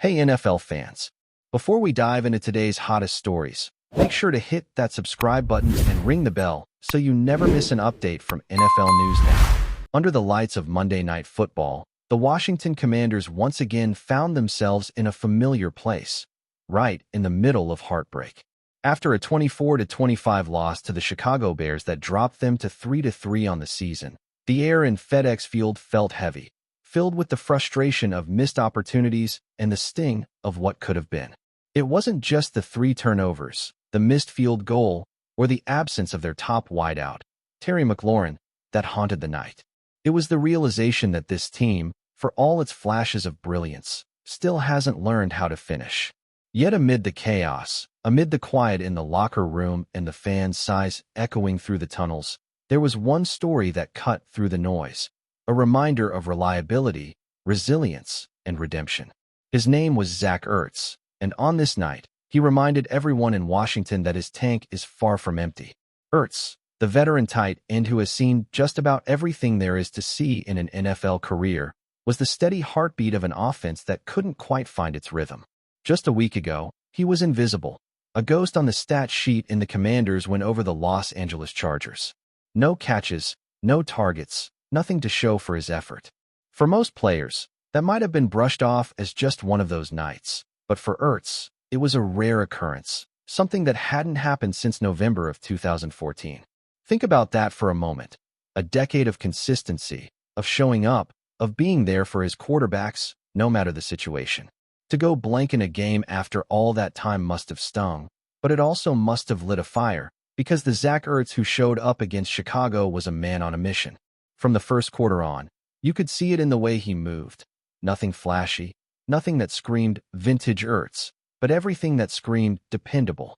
Hey NFL fans, before we dive into today's hottest stories, make sure to hit that subscribe button and ring the bell so you never miss an update from NFL News Now. Under the lights of Monday Night Football, the Washington Commanders once again found themselves in a familiar place, right in the middle of heartbreak. After a 24-25 loss to the Chicago Bears that dropped them to 3-3 on the season, the air in FedEx Field felt heavy, filled with the frustration of missed opportunities and the sting of what could have been. It wasn't just the 3 turnovers, the missed field goal, or the absence of their top wideout, Terry McLaurin, that haunted the night. It was the realization that this team, for all its flashes of brilliance, still hasn't learned how to finish. Yet amid the chaos, amid the quiet in the locker room and the fans' sighs echoing through the tunnels, there was one story that cut through the noise. A reminder of reliability, resilience, and redemption. His name was Zach Ertz, and on this night, he reminded everyone in Washington that his tank is far from empty. Ertz, the veteran tight end who has seen just about everything there is to see in an NFL career, was the steady heartbeat of an offense that couldn't quite find its rhythm. Just a week ago, he was invisible, a ghost on the stat sheet in the Commanders win over the Los Angeles Chargers. No catches, no targets, nothing to show for his effort. For most players, that might have been brushed off as just one of those nights. But for Ertz, it was a rare occurrence, something that hadn't happened since November of 2014. Think about that for a moment. A decade of consistency, of showing up, of being there for his quarterbacks, no matter the situation. To go blank in a game after all that time must have stung, but it also must have lit a fire, because the Zach Ertz who showed up against Chicago was a man on a mission. From the first quarter on, you could see it in the way he moved. Nothing flashy, nothing that screamed vintage Ertz, but everything that screamed dependable.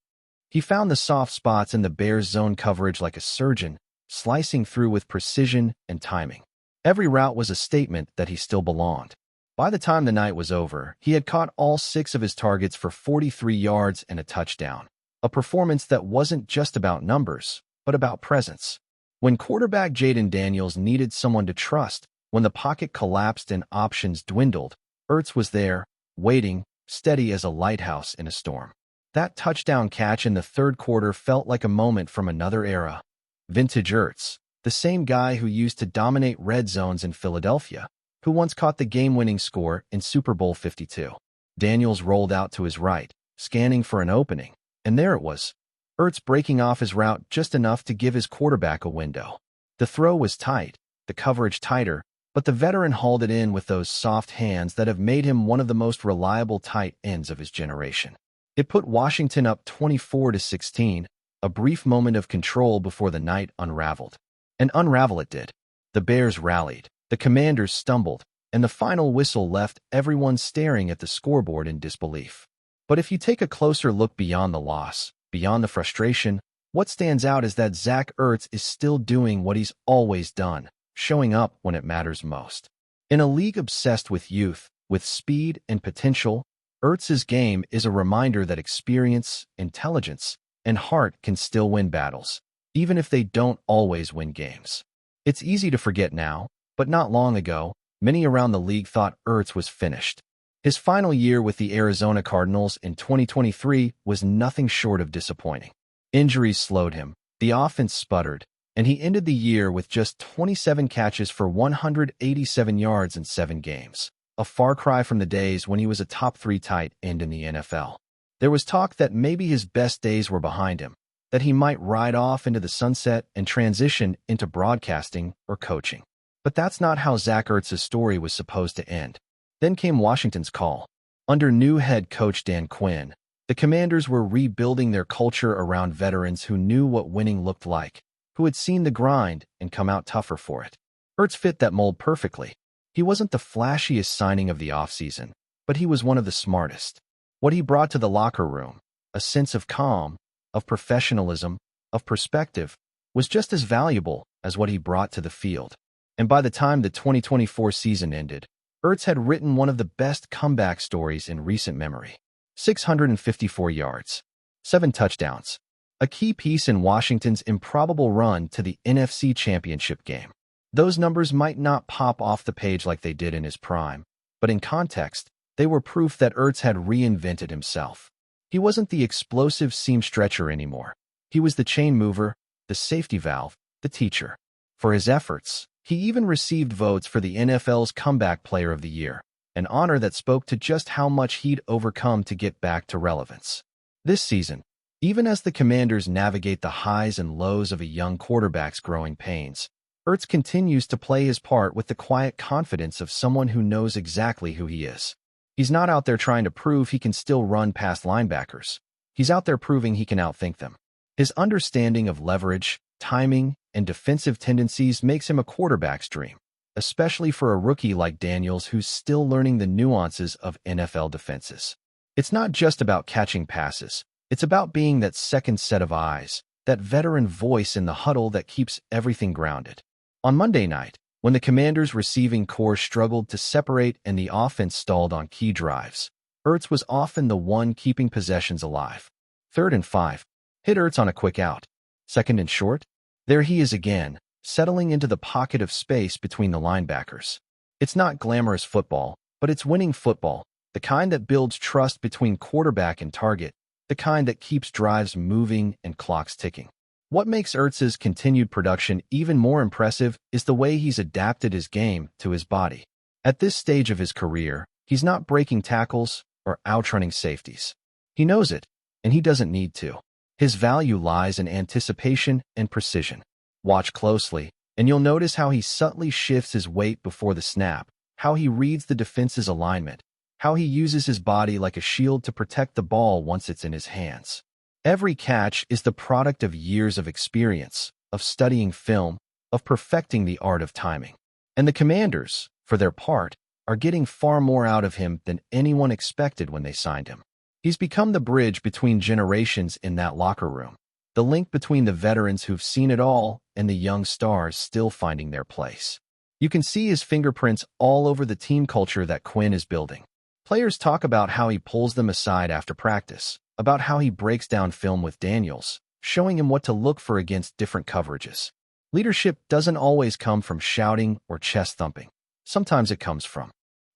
He found the soft spots in the Bears' zone coverage like a surgeon, slicing through with precision and timing. Every route was a statement that he still belonged. By the time the night was over, he had caught all 6 of his targets for 43 yards and a touchdown. A performance that wasn't just about numbers, but about presence. When quarterback Jayden Daniels needed someone to trust, when the pocket collapsed and options dwindled, Ertz was there, waiting, steady as a lighthouse in a storm. That touchdown catch in the third quarter felt like a moment from another era. Vintage Ertz, the same guy who used to dominate red zones in Philadelphia, who once caught the game-winning score in Super Bowl 52. Daniels rolled out to his right, scanning for an opening, and there it was. Ertz breaking off his route just enough to give his quarterback a window. The throw was tight, the coverage tighter, but the veteran hauled it in with those soft hands that have made him one of the most reliable tight ends of his generation. It put Washington up 24-16, a brief moment of control before the night unraveled. And unravel it did. The Bears rallied, the Commanders stumbled, and the final whistle left everyone staring at the scoreboard in disbelief. But if you take a closer look beyond the loss, beyond the frustration, what stands out is that Zach Ertz is still doing what he's always done, showing up when it matters most. In a league obsessed with youth, with speed and potential, Ertz's game is a reminder that experience, intelligence, and heart can still win battles, even if they don't always win games. It's easy to forget now, but not long ago, many around the league thought Ertz was finished. His final year with the Arizona Cardinals in 2023 was nothing short of disappointing. Injuries slowed him, the offense sputtered, and he ended the year with just 27 catches for 187 yards in 7 games, a far cry from the days when he was a top 3 tight end in the NFL. There was talk that maybe his best days were behind him, that he might ride off into the sunset and transition into broadcasting or coaching. But that's not how Zach Ertz's story was supposed to end. Then came Washington's call. Under new head coach Dan Quinn, the Commanders were rebuilding their culture around veterans who knew what winning looked like, who had seen the grind and come out tougher for it. Ertz fit that mold perfectly. He wasn't the flashiest signing of the offseason, but he was one of the smartest. What he brought to the locker room, a sense of calm, of professionalism, of perspective, was just as valuable as what he brought to the field. And by the time the 2024 season ended, Ertz had written one of the best comeback stories in recent memory. 654 yards, 7 touchdowns, a key piece in Washington's improbable run to the NFC Championship game. Those numbers might not pop off the page like they did in his prime, but in context, They were proof that Ertz had reinvented himself. He wasn't the explosive seam stretcher anymore. He was the chain mover, the safety valve, the teacher. For his efforts, he even received votes for the NFL's Comeback Player of the Year, an honor that spoke to just how much he'd overcome to get back to relevance. This season, even as the Commanders navigate the highs and lows of a young quarterback's growing pains, Ertz continues to play his part with the quiet confidence of someone who knows exactly who he is. He's not out there trying to prove he can still run past linebackers. He's out there proving he can outthink them. His understanding of leverage, timing, and defensive tendencies makes him a quarterback's dream, especially for a rookie like Daniels who's still learning the nuances of NFL defenses. It's not just about catching passes. It's about being that second set of eyes, that veteran voice in the huddle that keeps everything grounded. On Monday night, when the Commanders' receiving corps struggled to separate and the offense stalled on key drives, Ertz was often the one keeping possessions alive. 3rd and 5. Hit Ertz on a quick out. 2nd and short. There he is again, settling into the pocket of space between the linebackers. It's not glamorous football, but it's winning football, the kind that builds trust between quarterback and target, the kind that keeps drives moving and clocks ticking. What makes Ertz's continued production even more impressive is the way he's adapted his game to his body. At this stage of his career, he's not breaking tackles or outrunning safeties. He knows it, and he doesn't need to. His value lies in anticipation and precision. Watch closely, and you'll notice how he subtly shifts his weight before the snap, how he reads the defense's alignment, how he uses his body like a shield to protect the ball once it's in his hands. Every catch is the product of years of experience, of studying film, of perfecting the art of timing. And the Commanders, for their part, are getting far more out of him than anyone expected when they signed him. He's become the bridge between generations in that locker room, the link between the veterans who've seen it all and the young stars still finding their place. You can see his fingerprints all over the team culture that Quinn is building. Players talk about how he pulls them aside after practice, about how he breaks down film with Daniels, showing him what to look for against different coverages. Leadership doesn't always come from shouting or chest thumping. Sometimes it comes from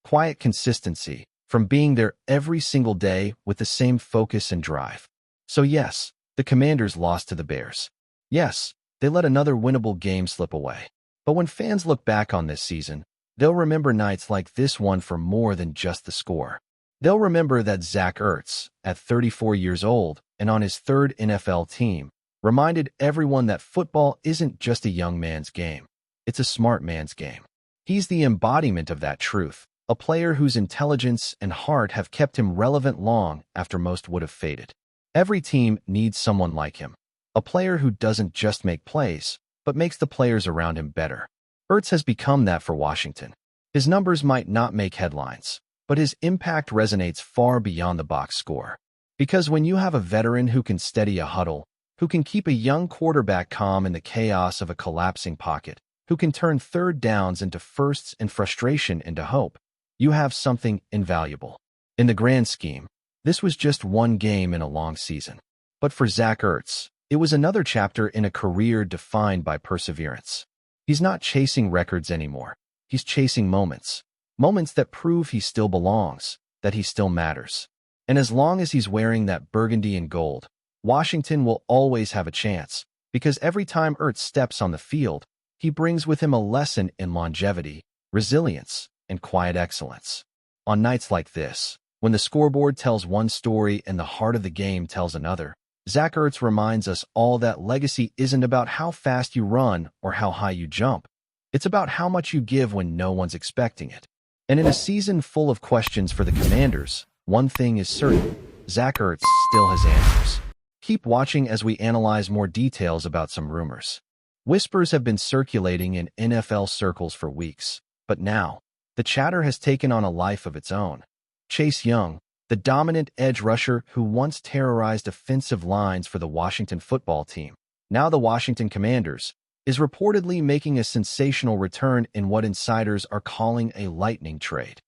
quiet consistency, from being there every single day with the same focus and drive. So yes, the Commanders lost to the Bears. Yes, they let another winnable game slip away. But when fans look back on this season, they'll remember nights like this one for more than just the score. They'll remember that Zach Ertz, at 34 years old and on his 3rd NFL team, reminded everyone that football isn't just a young man's game. It's a smart man's game. He's the embodiment of that truth, a player whose intelligence and heart have kept him relevant long after most would have faded. Every team needs someone like him, a player who doesn't just make plays, but makes the players around him better. Ertz has become that for Washington. His numbers might not make headlines, but his impact resonates far beyond the box score. Because when you have a veteran who can steady a huddle, who can keep a young quarterback calm in the chaos of a collapsing pocket, who can turn 3rd downs into firsts and frustration into hope, you have something invaluable. In the grand scheme, this was just one game in a long season. But for Zach Ertz, it was another chapter in a career defined by perseverance. He's not chasing records anymore. He's chasing moments. Moments that prove he still belongs, that he still matters. And as long as he's wearing that burgundy and gold, Washington will always have a chance, because every time Ertz steps on the field, he brings with him a lesson in longevity, resilience, and quiet excellence. On nights like this, when the scoreboard tells one story and the heart of the game tells another, Zach Ertz reminds us all that legacy isn't about how fast you run or how high you jump. It's about how much you give when no one's expecting it. And in a season full of questions for the Commanders, one thing is certain: Zach Ertz still has answers. Keep watching as we analyze more details about some rumors. Whispers have been circulating in NFL circles for weeks, but now, the chatter has taken on a life of its own. Chase Young, the dominant edge rusher who once terrorized offensive lines for the Washington football team, now the Washington Commanders, is reportedly making a sensational return in what insiders are calling a lightning trade.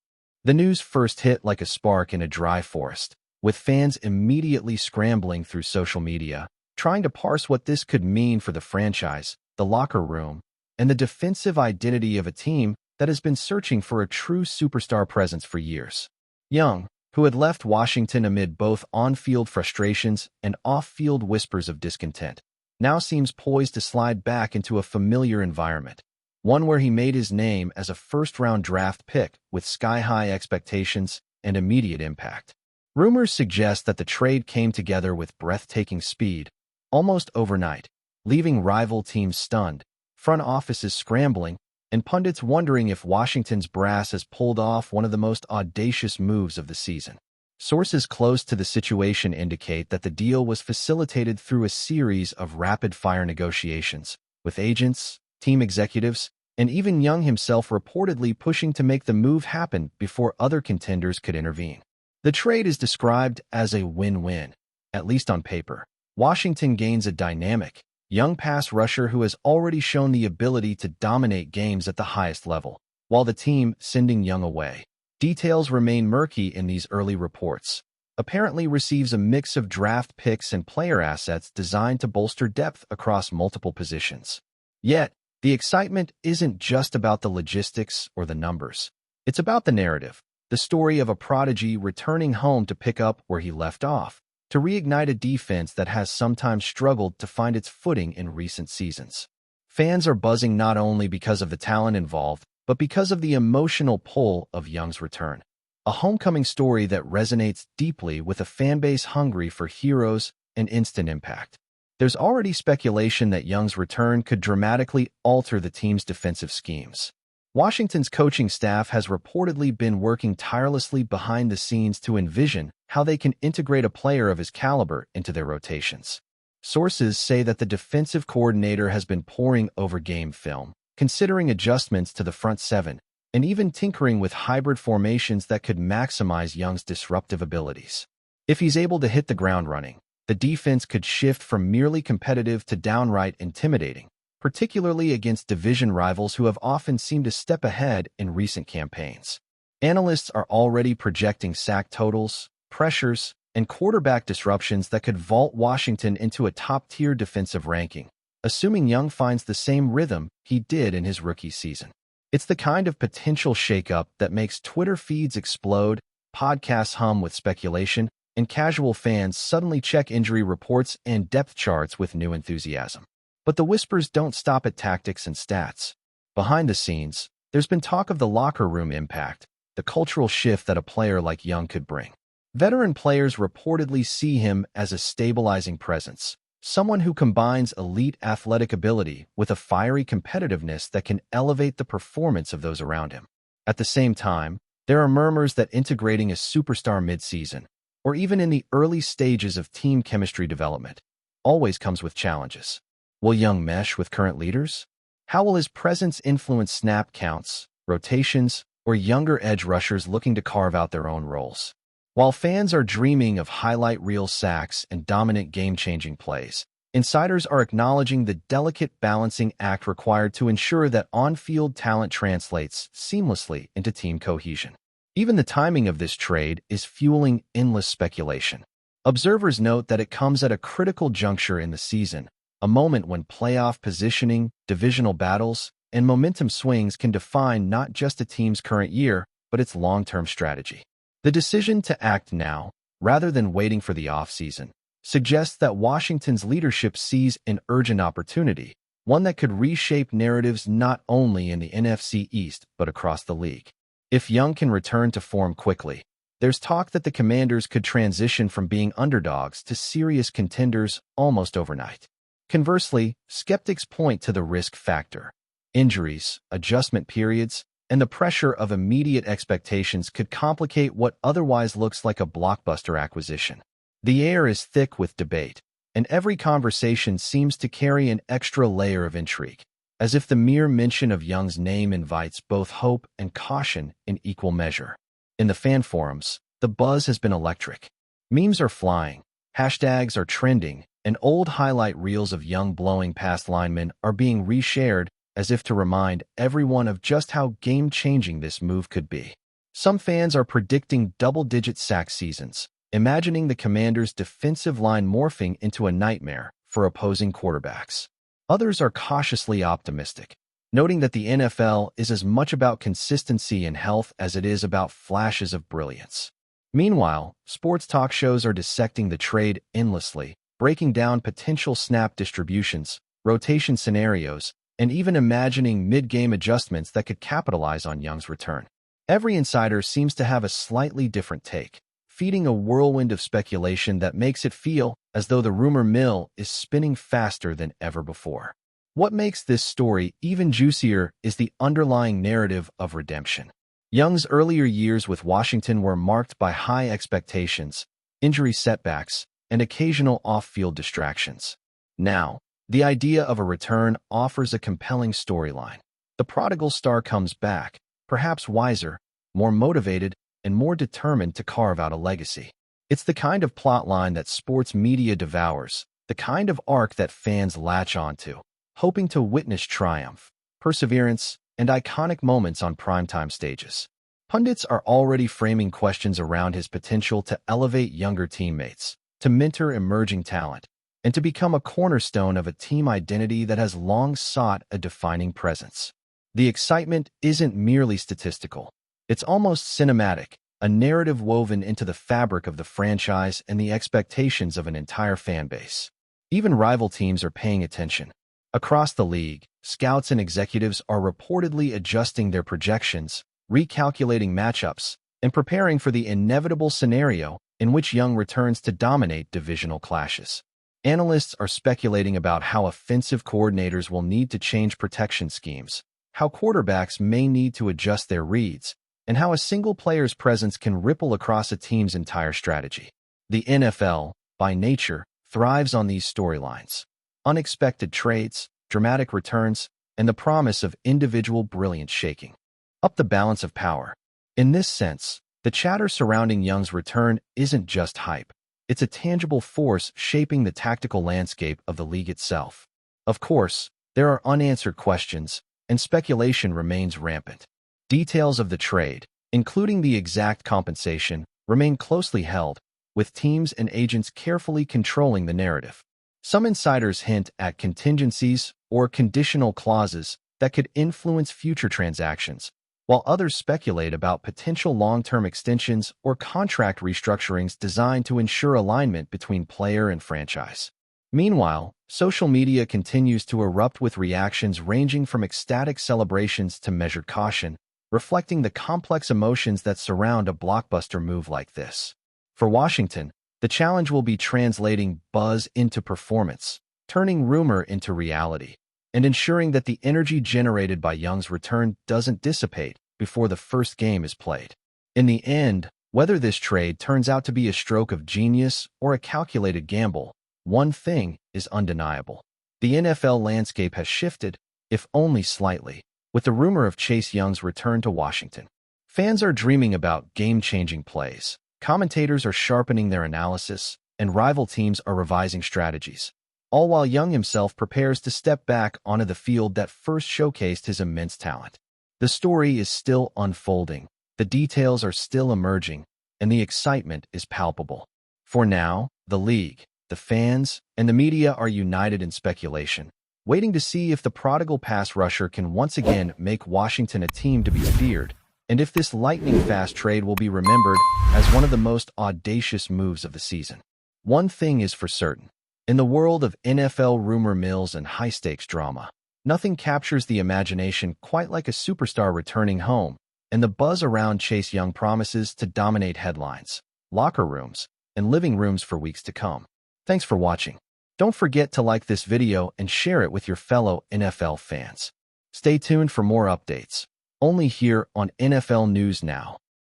The news first hit like a spark in a dry forest, with fans immediately scrambling through social media, trying to parse what this could mean for the franchise, the locker room, and the defensive identity of a team that has been searching for a true superstar presence for years. Young, who had left Washington amid both on-field frustrations and off-field whispers of discontent, now seems poised to slide back into a familiar environment, one where he made his name as a first-round draft pick with sky-high expectations and immediate impact. Rumors suggest that the trade came together with breathtaking speed, almost overnight, leaving rival teams stunned, front offices scrambling, and pundits wondering if Washington's brass has pulled off one of the most audacious moves of the season. Sources close to the situation indicate that the deal was facilitated through a series of rapid-fire negotiations, with agents, team executives, and even Young himself reportedly pushing to make the move happen before other contenders could intervene. The trade is described as a win-win, at least on paper. Washington gains a dynamic, young pass rusher who has already shown the ability to dominate games at the highest level, while the team sending Young away. Details remain murky in these early reports. Apparently receives a mix of draft picks and player assets designed to bolster depth across multiple positions. Yet, the excitement isn't just about the logistics or the numbers. It's about the narrative, the story of a prodigy returning home to pick up where he left off, to reignite a defense that has sometimes struggled to find its footing in recent seasons. Fans are buzzing not only because of the talent involved, but because of the emotional pull of Young's return. A homecoming story that resonates deeply with a fanbase hungry for heroes and instant impact. There's already speculation that Young's return could dramatically alter the team's defensive schemes. Washington's coaching staff has reportedly been working tirelessly behind the scenes to envision how they can integrate a player of his caliber into their rotations. Sources say that the defensive coordinator has been poring over game film, considering adjustments to the front seven, and even tinkering with hybrid formations that could maximize Young's disruptive abilities. If he's able to hit the ground running, the defense could shift from merely competitive to downright intimidating, particularly against division rivals who have often seemed to step ahead in recent campaigns. Analysts are already projecting sack totals, pressures, and quarterback disruptions that could vault Washington into a top-tier defensive ranking, assuming Young finds the same rhythm he did in his rookie season. It's the kind of potential shakeup that makes Twitter feeds explode, podcasts hum with speculation, and casual fans suddenly check injury reports and depth charts with new enthusiasm. But the whispers don't stop at tactics and stats. Behind the scenes, there's been talk of the locker room impact, the cultural shift that a player like Young could bring. Veteran players reportedly see him as a stabilizing presence, someone who combines elite athletic ability with a fiery competitiveness that can elevate the performance of those around him. At the same time, there are murmurs that integrating a superstar mid-season, or even in the early stages of team chemistry development, always comes with challenges. Will Young mesh with current leaders? How will his presence influence snap counts, rotations, or younger edge rushers looking to carve out their own roles? While fans are dreaming of highlight reel sacks and dominant game-changing plays, insiders are acknowledging the delicate balancing act required to ensure that on-field talent translates seamlessly into team cohesion. Even the timing of this trade is fueling endless speculation. Observers note that it comes at a critical juncture in the season, a moment when playoff positioning, divisional battles, and momentum swings can define not just a team's current year, but its long-term strategy. The decision to act now, rather than waiting for the offseason, suggests that Washington's leadership sees an urgent opportunity, one that could reshape narratives not only in the NFC East but across the league. If Young can return to form quickly, there's talk that the Commanders could transition from being underdogs to serious contenders almost overnight. Conversely, skeptics point to the risk factor. Injuries, adjustment periods, and the pressure of immediate expectations could complicate what otherwise looks like a blockbuster acquisition. The air is thick with debate, and every conversation seems to carry an extra layer of intrigue, as if the mere mention of Young's name invites both hope and caution in equal measure. In the fan forums, the buzz has been electric. Memes are flying, hashtags are trending, and old highlight reels of Young blowing past linemen are being reshared as if to remind everyone of just how game-changing this move could be. Some fans are predicting double-digit sack seasons, imagining the Commanders' defensive line morphing into a nightmare for opposing quarterbacks. Others are cautiously optimistic, noting that the NFL is as much about consistency and health as it is about flashes of brilliance. Meanwhile, sports talk shows are dissecting the trade endlessly, breaking down potential snap distributions, rotation scenarios, and even imagining mid-game adjustments that could capitalize on Young's return. Every insider seems to have a slightly different take, feeding a whirlwind of speculation that makes it feel as though the rumor mill is spinning faster than ever before. What makes this story even juicier is the underlying narrative of redemption. Young's earlier years with Washington were marked by high expectations, injury setbacks, and occasional off-field distractions. Now, the idea of a return offers a compelling storyline. The prodigal star comes back, perhaps wiser, more motivated, and more determined to carve out a legacy. It's the kind of plotline that sports media devours, the kind of arc that fans latch onto, hoping to witness triumph, perseverance, and iconic moments on primetime stages. Pundits are already framing questions around his potential to elevate younger teammates, to mentor emerging talent, and to become a cornerstone of a team identity that has long sought a defining presence. The excitement isn't merely statistical. It's almost cinematic, a narrative woven into the fabric of the franchise and the expectations of an entire fan base. Even rival teams are paying attention. Across the league, scouts and executives are reportedly adjusting their projections, recalculating matchups, and preparing for the inevitable scenario in which Young returns to dominate divisional clashes. Analysts are speculating about how offensive coordinators will need to change protection schemes, how quarterbacks may need to adjust their reads, and how a single player's presence can ripple across a team's entire strategy. The NFL, by nature, thrives on these storylines. Unexpected trades, dramatic returns, and the promise of individual brilliance shaking up the balance of power. In this sense, the chatter surrounding Young's return isn't just hype. It's a tangible force shaping the tactical landscape of the league itself. Of course, there are unanswered questions, and speculation remains rampant. Details of the trade, including the exact compensation, remain closely held, with teams and agents carefully controlling the narrative. Some insiders hint at contingencies or conditional clauses that could influence future transactions, while others speculate about potential long-term extensions or contract restructurings designed to ensure alignment between player and franchise. Meanwhile, social media continues to erupt with reactions ranging from ecstatic celebrations to measured caution, reflecting the complex emotions that surround a blockbuster move like this. For Washington, the challenge will be translating buzz into performance, turning rumor into reality, and ensuring that the energy generated by Young's return doesn't dissipate before the first game is played. In the end, whether this trade turns out to be a stroke of genius or a calculated gamble, one thing is undeniable. The NFL landscape has shifted, if only slightly, with the rumor of Chase Young's return to Washington. Fans are dreaming about game-changing plays. Commentators are sharpening their analysis, and rival teams are revising strategies, all while Young himself prepares to step back onto the field that first showcased his immense talent. The story is still unfolding, the details are still emerging, and the excitement is palpable. For now, the league, the fans, and the media are united in speculation, waiting to see if the prodigal pass rusher can once again make Washington a team to be feared, and if this lightning-fast trade will be remembered as one of the most audacious moves of the season. One thing is for certain. In the world of NFL rumor mills and high-stakes drama, nothing captures the imagination quite like a superstar returning home, and the buzz around Chase Young promises to dominate headlines, locker rooms, and living rooms for weeks to come. Thanks for watching. Don't forget to like this video and share it with your fellow NFL fans. Stay tuned for more updates, only here on NFL News Now.